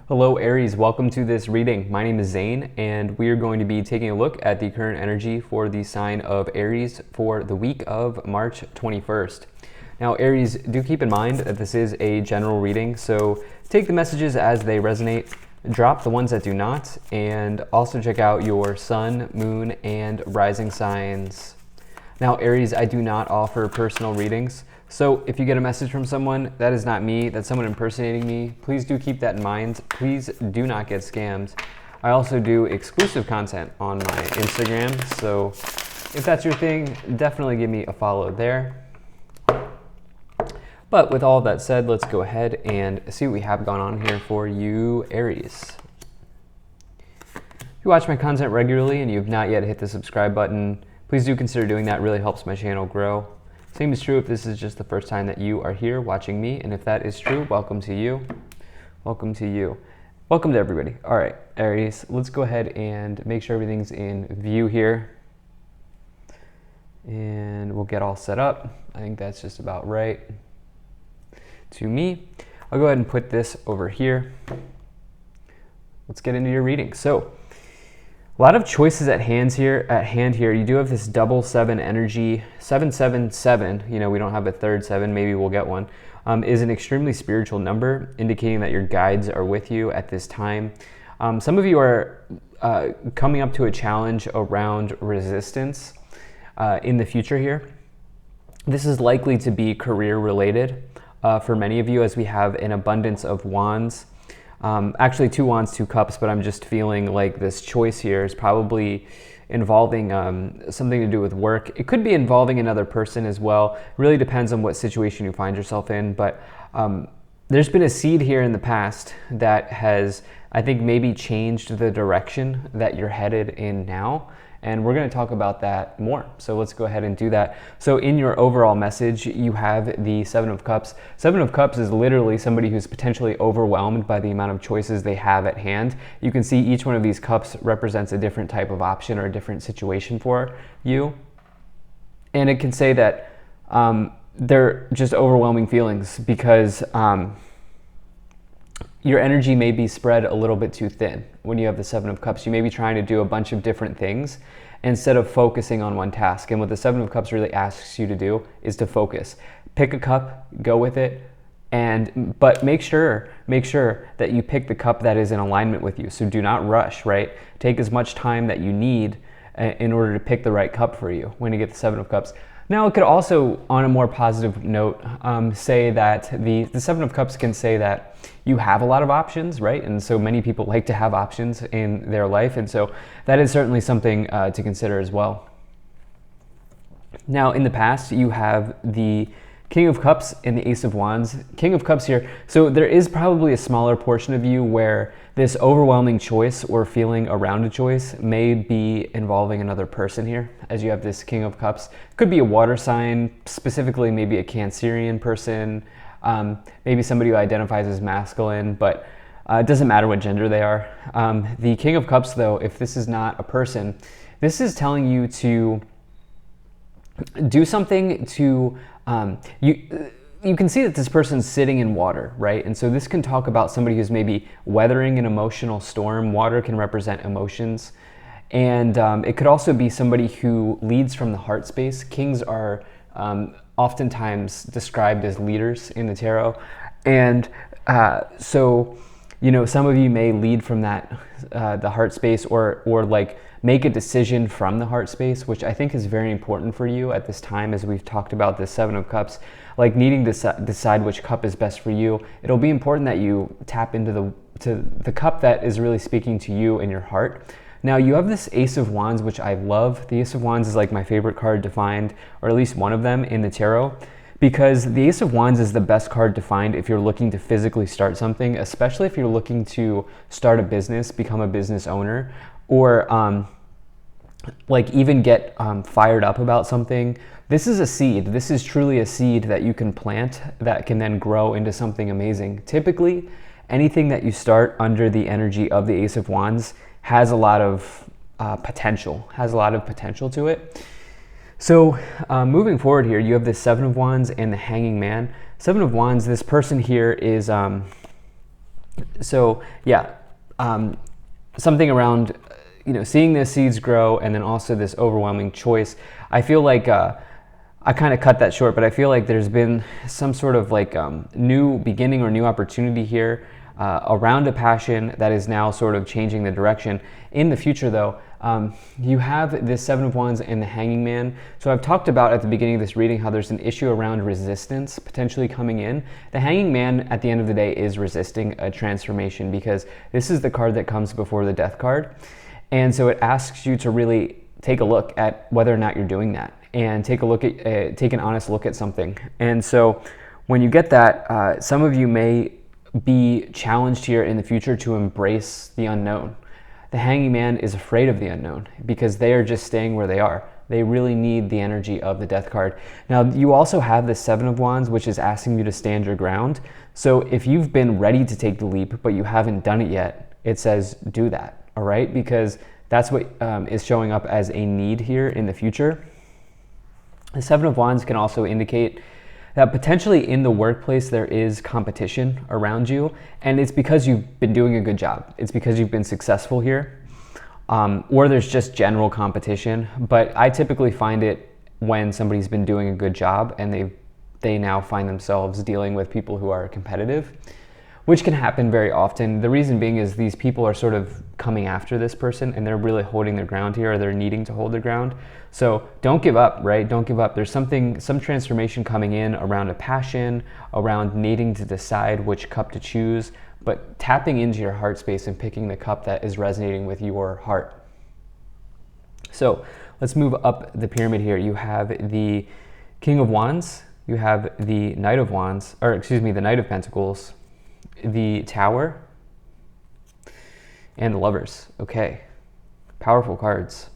Hello Aries, welcome to this reading. My name is Zane and we are going to be taking a look at the current energy for the sign of Aries for the week of March 21st. Now Aries, do keep in mind that this is a general reading, so take the messages as they resonate, drop the ones that do not, and also check out your sun, moon, and rising signs. Now Aries, I do not offer personal readings, so if you get a message from someone, that is not me, that's someone impersonating me. Please do keep that in mind. Please do not get scammed. I also do exclusive content on my Instagram, so if that's your thing, definitely give me a follow there. But with all of that said, let's go ahead and see what we have going on here for you, Aries. If you watch my content regularly and you have not yet hit the subscribe button, please do consider doing that. It really helps my channel grow. Same is true if this is just the first time that you are here watching me, and if that is true, welcome to you. Welcome to you. Welcome to everybody. All right, Aries, let's go ahead and make sure everything's in view here. And we'll get all set up. I think that's just about right to me. I'll go ahead and put this over here. Let's get into your reading. So, a lot of choices at hand here. You do have this double seven energy. 777, you know, we don't have a third seven, maybe we'll get one, is an extremely spiritual number, indicating that your guides are with you at this time. Some of you are coming up to a challenge around resistance in the future here. This is likely to be career related for many of you, as we have an abundance of wands. Actually 2 wands, 2 cups, but I'm just feeling like this choice here is probably involving something to do with work. It could be involving another person as well. It really depends on what situation you find yourself in, but there's been a seed here in the past that has, I think, maybe changed the direction that you're headed in now. And we're going to talk about that more. So let's go ahead and do that. So in your overall message, you have the 7 of Cups. 7 of Cups is literally somebody who's potentially overwhelmed by the amount of choices they have at hand. You can see each one of these cups represents a different type of option or a different situation for you. And it can say that they're just overwhelming feelings because your energy may be spread a little bit too thin. When you have the 7 of Cups, you may be trying to do a bunch of different things instead of focusing on one task. And what the 7 of Cups really asks you to do is to focus. Pick a cup, go with it, but make sure that you pick the cup that is in alignment with you. So do not rush, right? Take as much time that you need in order to pick the right cup for you when you get the 7 of Cups. Now, it could also, on a more positive note, say that the 7 of Cups can say that you have a lot of options, right? And so many people like to have options in their life, and so that is certainly something to consider as well. Now, in the past, you have the King of Cups and the Ace of Wands. King of Cups here. So there is probably a smaller portion of you where this overwhelming choice or feeling around a choice may be involving another person here, as you have this King of Cups. Could be a water sign, specifically maybe a Cancerian person, maybe somebody who identifies as masculine, but it doesn't matter what gender they are. The King of Cups, though, if this is not a person, this is telling you to do something to you can see that this person's sitting in water, right? And so this can talk about somebody who's maybe weathering an emotional storm. Water can represent emotions. And it could also be somebody who leads from the heart space. Kings are oftentimes described as leaders in the tarot. And so, you know, some of you may lead from that, the heart space, or like make a decision from the heart space, which I think is very important for you at this time, as we've talked about the 7 of Cups, like needing to decide which cup is best for you. It'll be important that you tap into the cup that is really speaking to you in your heart. Now, you have this Ace of Wands, which I love. The Ace of Wands is like my favorite card to find, or at least one of them in the tarot, because the Ace of Wands is the best card to find if you're looking to physically start something, especially if you're looking to start a business, become a business owner, or like even get fired up about something. This is a seed. This is truly a seed that you can plant that can then grow into something amazing. Typically, anything that you start under the energy of the Ace of Wands has a lot of potential to it. So moving forward here, you have the 7 of Wands and the Hanging Man. 7 of Wands, this person here is So yeah, something around, seeing the seeds grow, and then also this overwhelming choice. I feel like I kind of cut that short, but I feel like there's been some sort of like new beginning or new opportunity here around a passion that is now sort of changing the direction. In the future, though, you have this Seven of Wands and the Hanging Man. So I've talked about at the beginning of this reading how there's an issue around resistance potentially coming in. The Hanging Man at the end of the day is resisting a transformation, because this is the card that comes before the Death card. And so it asks you to really take a look at whether or not you're doing that, and take an honest look at something. And so when you get that, some of you may be challenged here in the future to embrace the unknown. The Hanging Man is afraid of the unknown because they are just staying where they are. They really need the energy of the Death card. Now, you also have the Seven of Wands, which is asking you to stand your ground. So if you've been ready to take the leap, but you haven't done it yet, it says do that, all right? Because that's what is showing up as a need here in the future. The Seven of Wands can also indicate that potentially in the workplace there is competition around you, and it's because you've been doing a good job. It's because you've been successful here, or there's just general competition. But I typically find it when somebody's been doing a good job and they now find themselves dealing with people who are competitive, which can happen very often. The reason being is these people are sort of coming after this person, and they're really holding their ground here, or they're needing to hold their ground. So don't give up, right? Don't give up. There's some transformation coming in around a passion, around needing to decide which cup to choose, but tapping into your heart space and picking the cup that is resonating with your heart. So let's move up the pyramid here. You have the King of Wands, you have the Knight of Wands, or excuse me, the Knight of Pentacles, the Tower, and the Lovers. Okay, powerful cards.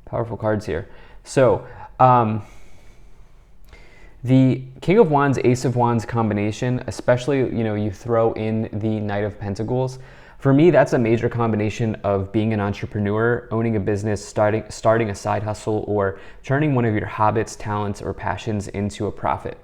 Powerful cards here. So the King of Wands, Ace of Wands combination, especially, you throw in the Knight of Pentacles. For me, that's a major combination of being an entrepreneur, owning a business, starting a side hustle, or turning one of your habits, talents, or passions into a profit.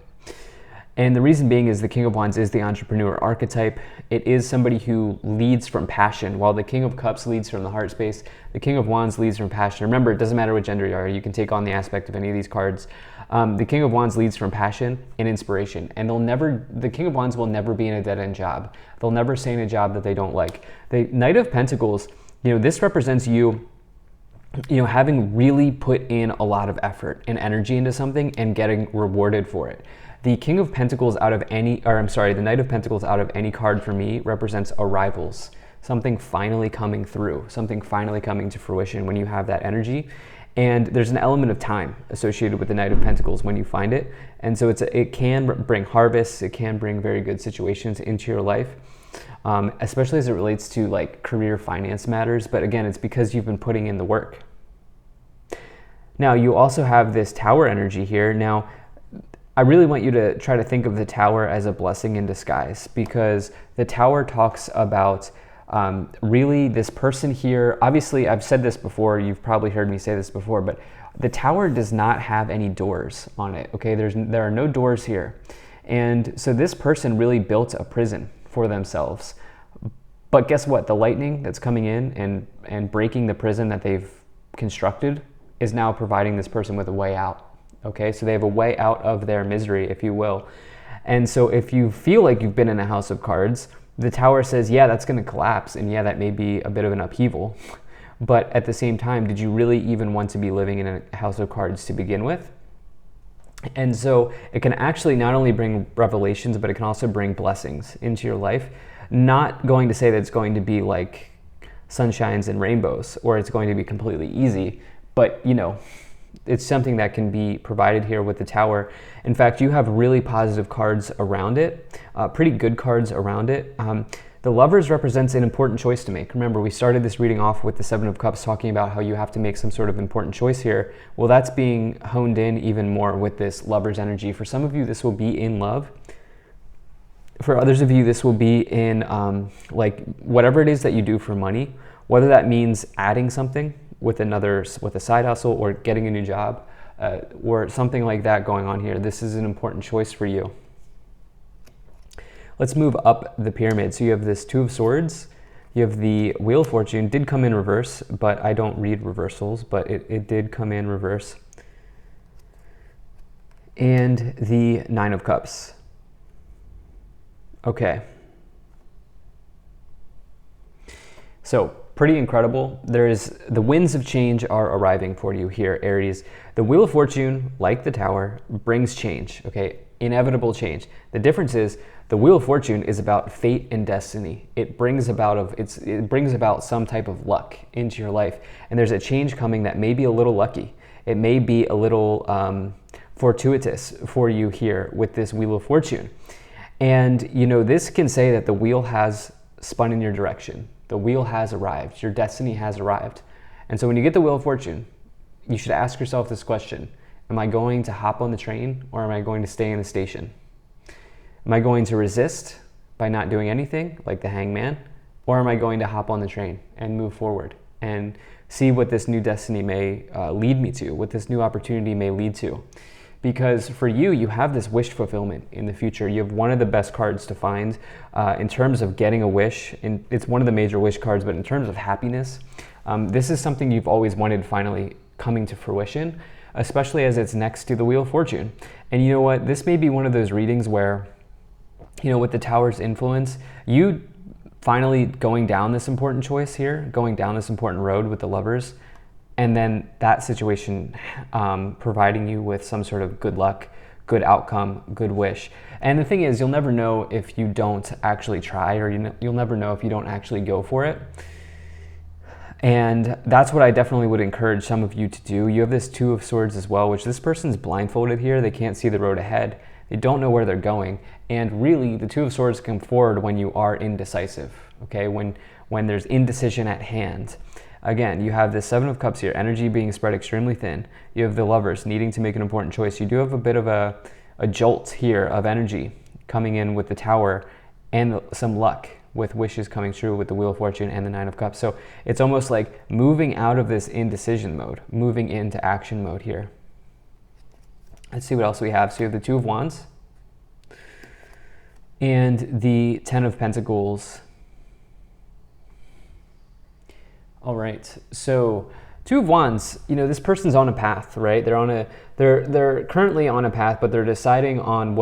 And the reason being is the King of Wands is the entrepreneur archetype. It is somebody who leads from passion. While the King of Cups leads from the heart space, the King of Wands leads from passion. Remember, it doesn't matter what gender you are. You can take on the aspect of any of these cards. The King of Wands leads from passion and inspiration. And the King of Wands will never be in a dead-end job. They'll never stay in a job that they don't like. The Knight of Pentacles, this represents you having really put in a lot of effort and energy into something and getting rewarded for it. The King of Pentacles the Knight of Pentacles out of any card for me represents arrivals, something finally coming through, something finally coming to fruition when you have that energy. And there's an element of time associated with the Knight of Pentacles when you find it. And so it can bring harvests, it can bring very good situations into your life, especially as it relates to like career finance matters. But again, it's because you've been putting in the work. Now, you also have this Tower energy here. Now, I really want you to try to think of the Tower as a blessing in disguise, because the Tower talks about really this person here. Obviously, I've said this before, you've probably heard me say this before, but the Tower does not have any doors on it, okay? There are no doors here. And so this person really built a prison for themselves. But guess what? The lightning that's coming in and breaking the prison that they've constructed is now providing this person with a way out. Okay, so they have a way out of their misery, if you will. And so if you feel like you've been in a house of cards, the Tower says, yeah, that's going to collapse, and yeah, that may be a bit of an upheaval. But at the same time, did you really even want to be living in a house of cards to begin with? And so it can actually not only bring revelations, but it can also bring blessings into your life. Not going to say that it's going to be like sunshines and rainbows, or it's going to be completely easy, but it's something that can be provided here with the Tower. In fact, you have really positive cards around it, pretty good cards around it. The Lovers represents an important choice to make. Remember, we started this reading off with the Seven of Cups talking about how you have to make some sort of important choice here. Well, that's being honed in even more with this Lovers energy. For some of you, this will be in love. For others of you, this will be in like whatever it is that you do for money, whether that means adding something with a side hustle, or getting a new job, or something like that going on here. This is an important choice for you. Let's move up the pyramid. So you have this Two of Swords, you have the Wheel of Fortune, did come in reverse, but I don't read reversals, but it did come in reverse. And the Nine of Cups. Okay. So pretty incredible. The winds of change are arriving for you here, Aries. The Wheel of Fortune, like the Tower, brings change, okay? Inevitable change. The difference is the Wheel of Fortune is about fate and destiny. It brings about some type of luck into your life. And there's a change coming that may be a little lucky. It may be a little fortuitous for you here with this Wheel of Fortune. And you know, this can say that the wheel has spun in your direction. The wheel has arrived. Your destiny has arrived. And so when you get the Wheel of Fortune, you should ask yourself this question: am I going to hop on the train, or am I going to stay in the station? Am I going to resist by not doing anything, like the Hangman, or am I going to hop on the train and move forward and see what this new destiny may lead me to, what this new opportunity may lead to? Because for you, you have this wish fulfillment in the future. You have one of the best cards to find in terms of getting a wish. And it's one of the major wish cards, but in terms of happiness, this is something you've always wanted finally coming to fruition, especially as it's next to the Wheel of Fortune. And you know what? This may be one of those readings where, you know, with the Tower's influence, you finally going down this important choice here, going down this important road with the Lovers, and then that situation providing you with some sort of good luck, good outcome, good wish. And the thing is, you'll never know if you don't actually try, or you'll never know if you don't actually go for it. And that's what I definitely would encourage some of you to do. You have this Two of Swords as well, which this person's blindfolded here. They can't see the road ahead. They don't know where they're going. And really, the Two of Swords come forward when you are indecisive, okay? When there's indecision at hand. Again, you have the Seven of Cups here, energy being spread extremely thin. You have the Lovers needing to make an important choice. You do have a bit of a jolt here of energy coming in with the Tower, and some luck with wishes coming true with the Wheel of Fortune and the Nine of Cups. So it's almost like moving out of this indecision mode, moving into action mode here. Let's see what else we have. So you have the Two of Wands and the Ten of Pentacles. All right, so Two of Wands, you know, this person's on a path, right? They're currently on a path, but they're deciding on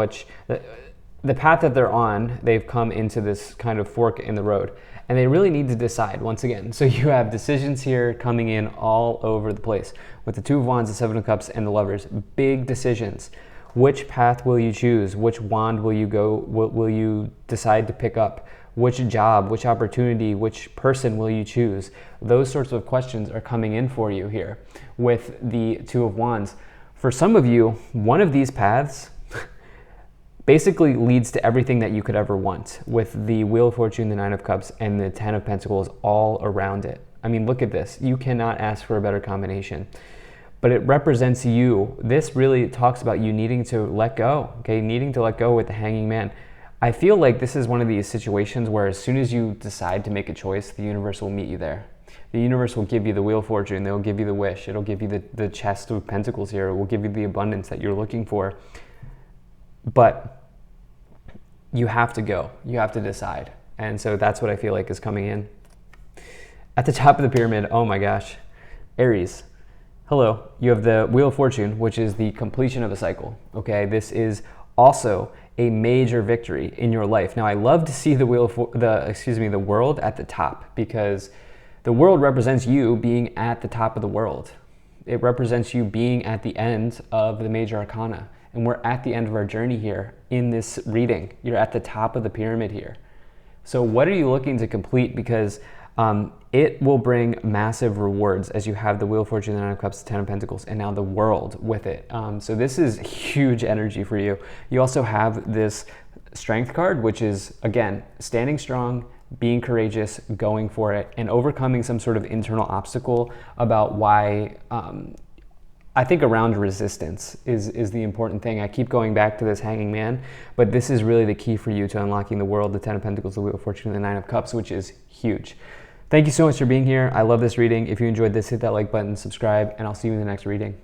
the path that they're on. They've come into this kind of fork in the road, and they really need to decide once again. So you have decisions here coming in all over the place with the Two of Wands, the Seven of Cups, and the Lovers. Big decisions. Which path will you choose? Which wand will you go? What will you decide to pick up? Which job, which opportunity, which person will you choose? Those sorts of questions are coming in for you here with the Two of Wands. For some of you, one of these paths basically leads to everything that you could ever want, with the Wheel of Fortune, the Nine of Cups, and the Ten of Pentacles all around it. I mean, look at this. You cannot ask for a better combination. But it represents you. This really talks about you needing to let go, okay? Needing to let go with the Hanging Man. I feel like this is one of these situations where as soon as you decide to make a choice, the universe will meet you there. The universe will give you the Wheel of Fortune. They'll give you the wish. It'll give you the chest of pentacles here. It will give you the abundance that you're looking for. But you have to go. You have to decide. And so that's what I feel like is coming in. At the top of the pyramid, oh my gosh, Aries. Hello. You have the Wheel of Fortune, which is the completion of a cycle. Okay, this is also a major victory in your life. Now, I love to see the world at the top, because the world represents you being at the top of the world. It represents you being at the end of the major arcana. And we're at the end of our journey here in this reading. You're at the top of the pyramid here. So what are you looking to complete? Because it will bring massive rewards as you have the Wheel of Fortune, the Nine of Cups, the Ten of Pentacles, and now the World with it. So this is huge energy for you. You also have this Strength card, which is, again, standing strong, being courageous, going for it, and overcoming some sort of internal obstacle about why, I think around resistance is the important thing. I keep going back to this Hanging Man, but this is really the key for you to unlocking the World, the Ten of Pentacles, the Wheel of Fortune, and the Nine of Cups, which is huge. Thank you so much for being here. I love this reading. If you enjoyed this, hit that like button, subscribe, and I'll see you in the next reading.